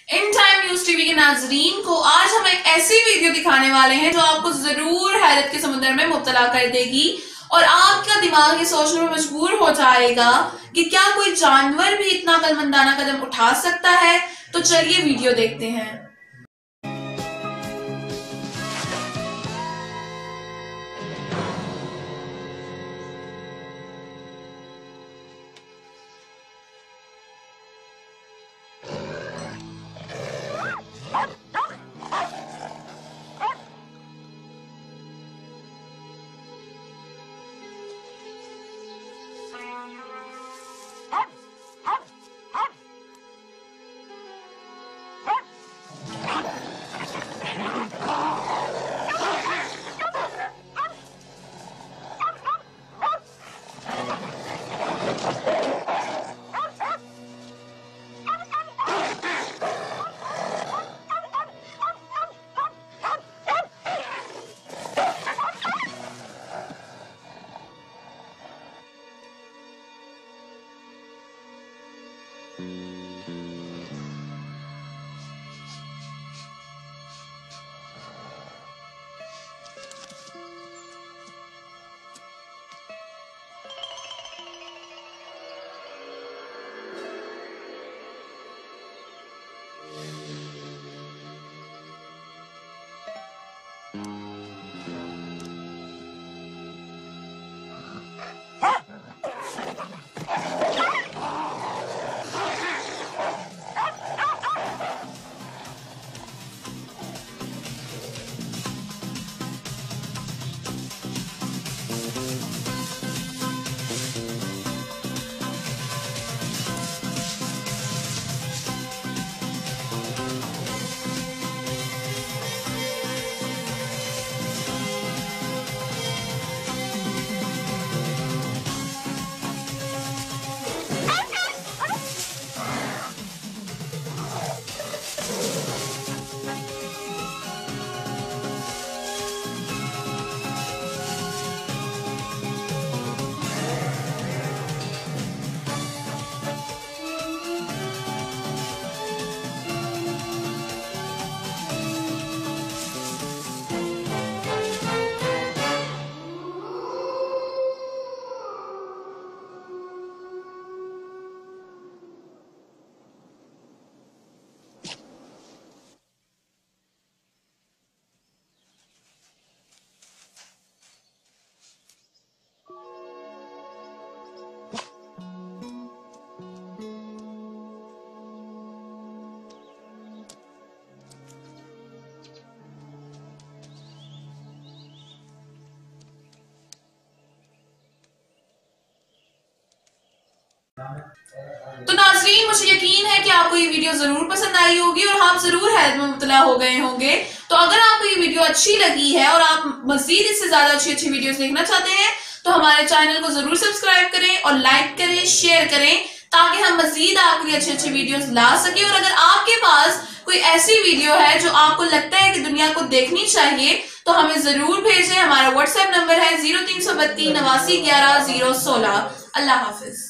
In time news TV के नाजरीन को आज हम एक ऐसी वीडियो दिखाने वाले हैं जो आपको जरूर हैरत के समुद्र में मुब्तला कर देगी और आपका दिमाग ये सोचने में मजबूर हो जाएगा कि क्या कोई जानवर भी इतना अक्लमंदाना कदम उठा सकता है। तो चलिए वीडियो देखते हैं। तो नाज़रीन, मुझे यकीन है कि आपको ये वीडियो जरूर पसंद आई होगी और आप जरूर हैरत में मुब्तला हो गए होंगे। तो अगर आपको ये वीडियो अच्छी लगी है और आप मजीद इससे ज्यादा अच्छी वीडियोस देखना चाहते हैं तो हमारे चैनल को जरूर सब्सक्राइब करें और लाइक करें, शेयर करें, ताकि हम मजीद आपके लिए अच्छी वीडियोस ला सके। और अगर आपके पास कोई ऐसी वीडियो है जो आपको लगता है कि दुनिया को देखनी चाहिए तो हमें जरूर भेजें। हमारा व्हाट्सएप नंबर है 0332 89 11 016। अल्लाह हाफिज।